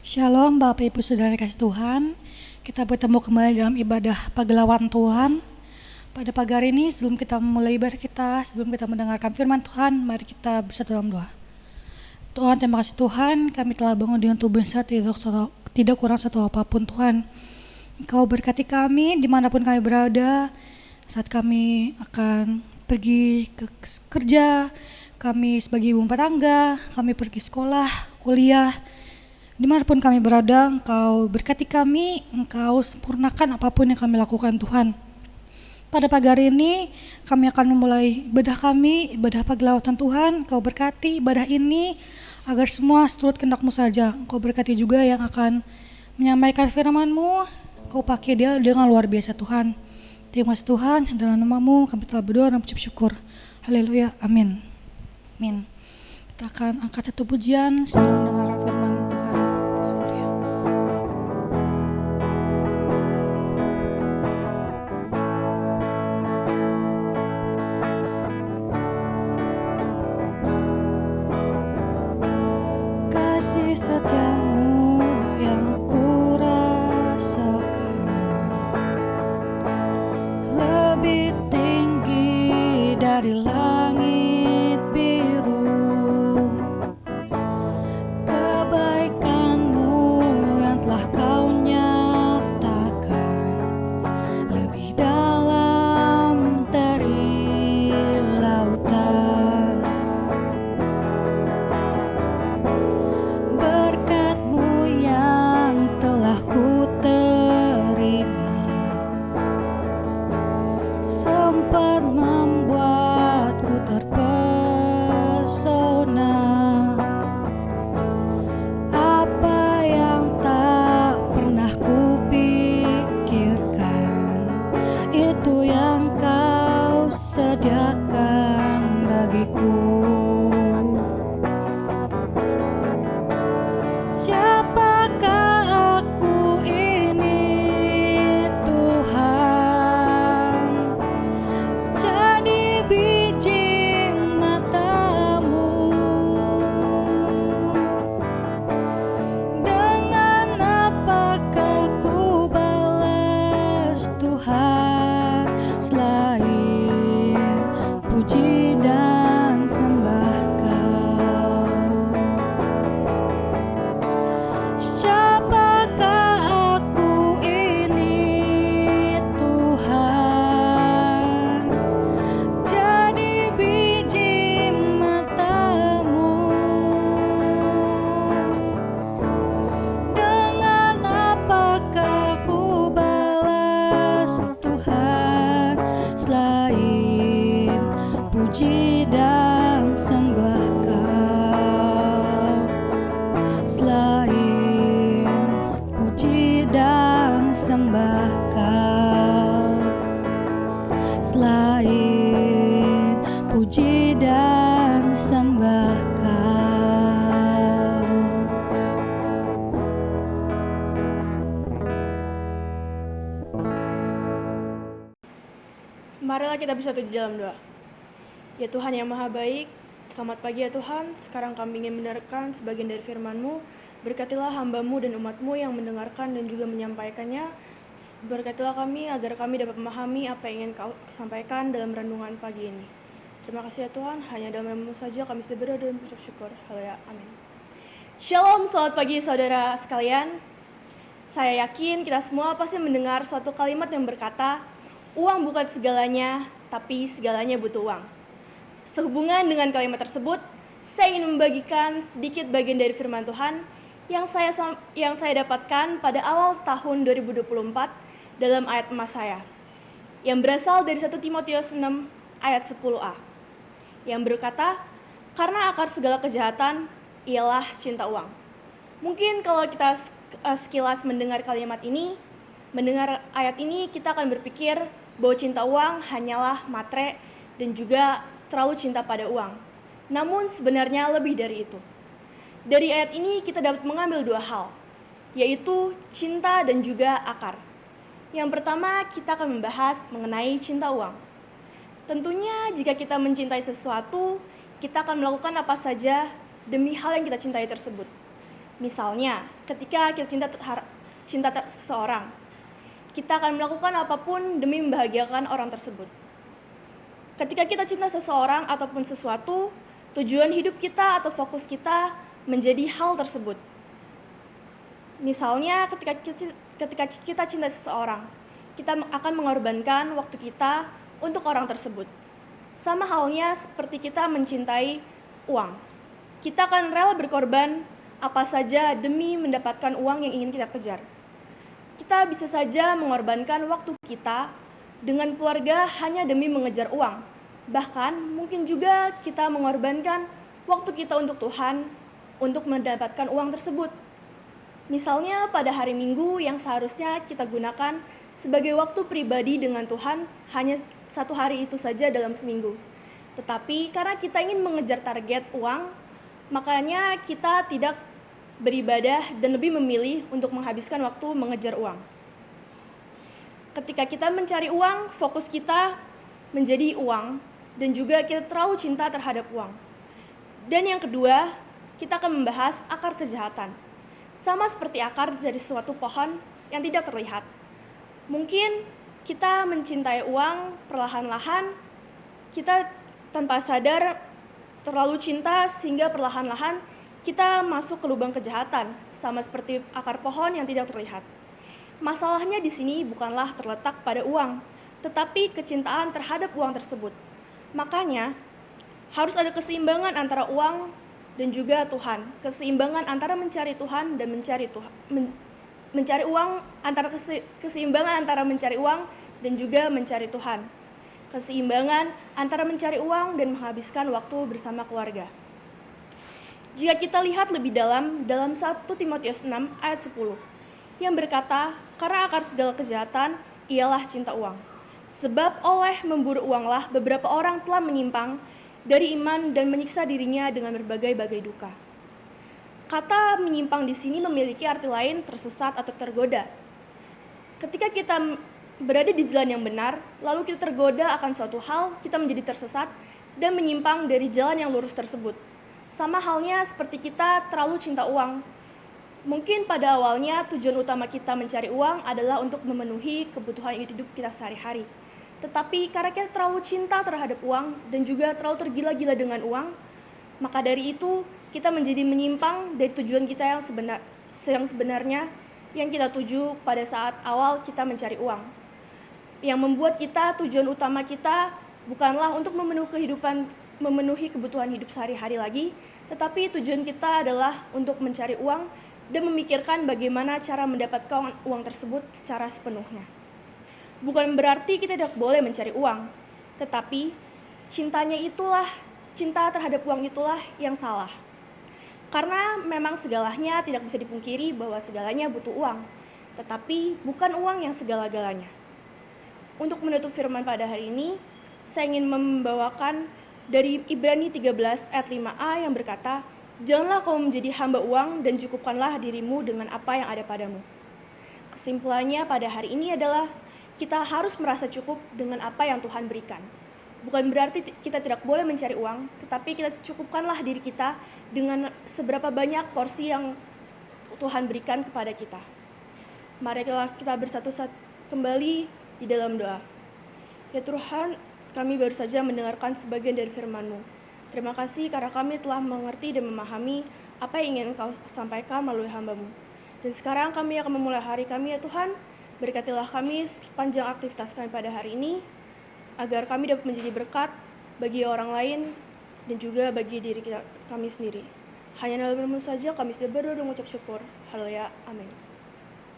Shalom Bapak Ibu Saudara kasih Tuhan. Kita bertemu kembali dalam ibadah pagelawan Tuhan. Pada pagi hari ini sebelum kita memulai ibadah kita, sebelum kita mendengarkan firman Tuhan, mari kita bersatu dalam doa. Tuhan, terima kasih Tuhan, kami telah bangun dengan tubuh yang sehat, tidak kurang satu apapun Tuhan. Engkau berkati kami dimanapun kami berada, saat kami akan pergi ke kerja, kami sebagai ibu rumah tangga, kami pergi sekolah, kuliah, dimanapun kami berada, Engkau berkati kami, Engkau sempurnakan apapun yang kami lakukan Tuhan. Pada pagi hari ini kami akan memulai ibadah kami, ibadah pagelawan Tuhan. Engkau berkati ibadah ini agar semua seturut kehendak-Mu saja. Engkau berkati juga yang akan menyampaikan firman-Mu, Engkau pakai dia dengan luar biasa Tuhan. Terima kasih Tuhan, dalam nama-Mu kami telah berdoa dan mengucap syukur. Haleluya, amin. Amin. Kita akan angkat satu pujian sebelum mendengarkan firman Tuhan. Haleluya. Kasih setiamu yang kurasakan lebih tinggi dari langit biru. Kebaikan-Mu yang telah Kau nyatakan lebih dalam dari lautan. Berkat-Mu yang telah ku terima sempat membuatku terpesona. Apa yang tak pernah kupikirkan, itu yang Kau sediakan bagiku. Siapakah aku ini Tuhan? Jadi biji mata-Mu. Dengan apakah ku balas Tuhan selain puji dan sembah Kau? Siapakah aku ini Tuhan? Jadi biji mata-Mu. Dengan apakah ku balas Tuhan selain puji dan sembah Kau? Selain puji dan sembah Kau, selain puji dan sembah Kau. Marilah kita bersatu di dalam doa. Ya Tuhan yang maha baik, selamat pagi ya Tuhan. Sekarang kami ingin mendengarkan sebagian dari firman-Mu. Berkatilah hamba-Mu dan umat-Mu yang mendengarkan dan juga menyampaikannya. Berkatilah kami agar kami dapat memahami apa yang ingin Kau sampaikan dalam renungan pagi ini. Terima kasih ya Tuhan, hanya dalam nama-Mu saja kami sudah berdoa dan mengucap syukur. Haleluya, amin. Shalom, selamat pagi saudara sekalian. Saya yakin kita semua pasti mendengar suatu kalimat yang berkata, uang bukan segalanya, tapi segalanya butuh uang. Sehubungan dengan kalimat tersebut, saya ingin membagikan sedikit bagian dari firman Tuhan yang saya dapatkan pada awal tahun 2024 dalam ayat emas saya, yang berasal dari 1 Timotius 6 ayat 10a, yang berkata, karena akar segala kejahatan ialah cinta uang. Mungkin kalau kita sekilas mendengar kalimat ini, mendengar ayat ini, kita akan berpikir bahwa cinta uang hanyalah matre dan juga terlalu cinta pada uang. Namun sebenarnya lebih dari itu. Dari ayat ini kita dapat mengambil dua hal, yaitu cinta dan juga akar. Yang pertama, kita akan membahas mengenai cinta uang. Tentunya jika kita mencintai sesuatu, kita akan melakukan apa saja demi hal yang kita cintai tersebut. Misalnya, ketika kita cinta seseorang, kita akan melakukan apapun demi membahagiakan orang tersebut. Ketika kita cinta seseorang ataupun sesuatu, tujuan hidup kita atau fokus kita menjadi hal tersebut. Misalnya, ketika kita cinta seseorang, kita akan mengorbankan waktu kita untuk orang tersebut. Sama halnya seperti kita mencintai uang. Kita akan rela berkorban apa saja demi mendapatkan uang yang ingin kita kejar. Kita bisa saja mengorbankan waktu kita dengan keluarga hanya demi mengejar uang. Bahkan mungkin juga kita mengorbankan waktu kita untuk Tuhan untuk mendapatkan uang tersebut. Misalnya pada hari Minggu yang seharusnya kita gunakan sebagai waktu pribadi dengan Tuhan hanya 1 hari itu saja dalam seminggu. Tetapi karena kita ingin mengejar target uang, makanya kita tidak beribadah dan lebih memilih untuk menghabiskan waktu mengejar uang. Ketika kita mencari uang, fokus kita menjadi uang dan juga kita terlalu cinta terhadap uang. Dan yang kedua, kita akan membahas akar kejahatan. Sama seperti akar dari suatu pohon yang tidak terlihat. Mungkin kita mencintai uang perlahan-lahan, kita tanpa sadar terlalu cinta sehingga perlahan-lahan kita masuk ke lubang kejahatan, sama seperti akar pohon yang tidak terlihat. Masalahnya di sini bukanlah terletak pada uang, tetapi kecintaan terhadap uang tersebut. Makanya, harus ada keseimbangan antara uang dan juga Tuhan. Keseimbangan antara mencari Tuhan dan mencari Tuhan. Mencari uang, keseimbangan antara mencari uang dan juga mencari Tuhan. Keseimbangan antara mencari uang dan menghabiskan waktu bersama keluarga. Jika kita lihat lebih dalam 1 Timotius 6 ayat 10 yang berkata, karena akar segala kejahatan ialah cinta uang. Sebab oleh memburu uanglah beberapa orang telah menyimpang dari iman dan menyiksa dirinya dengan berbagai-bagai duka. Kata menyimpang di sini memiliki arti lain, tersesat atau tergoda. Ketika kita berada di jalan yang benar, lalu kita tergoda akan suatu hal, kita menjadi tersesat dan menyimpang dari jalan yang lurus tersebut. Sama halnya seperti kita terlalu cinta uang. Mungkin pada awalnya tujuan utama kita mencari uang adalah untuk memenuhi kebutuhan hidup kita sehari-hari. Tetapi karena kita terlalu cinta terhadap uang dan juga terlalu tergila-gila dengan uang, maka dari itu kita menjadi menyimpang dari tujuan kita yang sebenarnya yang kita tuju pada saat awal kita mencari uang. Yang membuat kita tujuan utama kita bukanlah untuk memenuhi kebutuhan hidup sehari-hari lagi, tetapi tujuan kita adalah untuk mencari uang dan memikirkan bagaimana cara mendapatkan uang tersebut secara sepenuhnya. Bukan berarti kita tidak boleh mencari uang, tetapi cinta terhadap uang itulah yang salah. Karena memang segalanya tidak bisa dipungkiri bahwa segalanya butuh uang, tetapi bukan uang yang segala-galanya. Untuk menutup firman pada hari ini, saya ingin membawakan dari Ibrani 13 ayat 5a yang berkata, janganlah kamu menjadi hamba uang dan cukupkanlah dirimu dengan apa yang ada padamu. Kesimpulannya pada hari ini adalah kita harus merasa cukup dengan apa yang Tuhan berikan. Bukan berarti kita tidak boleh mencari uang, tetapi kita cukupkanlah diri kita dengan seberapa banyak porsi yang Tuhan berikan kepada kita. Marilah kita bersatu kembali di dalam doa. Ya Tuhan, kami baru saja mendengarkan sebagian dari firman-Mu. Terima kasih karena kami telah mengerti dan memahami apa yang ingin Engkau sampaikan melalui hamba-Mu. Dan sekarang kami akan memulai hari kami ya Tuhan. Berkatilah kami sepanjang aktivitas kami pada hari ini, agar kami dapat menjadi berkat bagi orang lain dan juga bagi diri kami sendiri. Hanya dalam nama-Mu saja kami sudah berdoa dan mengucap syukur. Haleluya. Amin.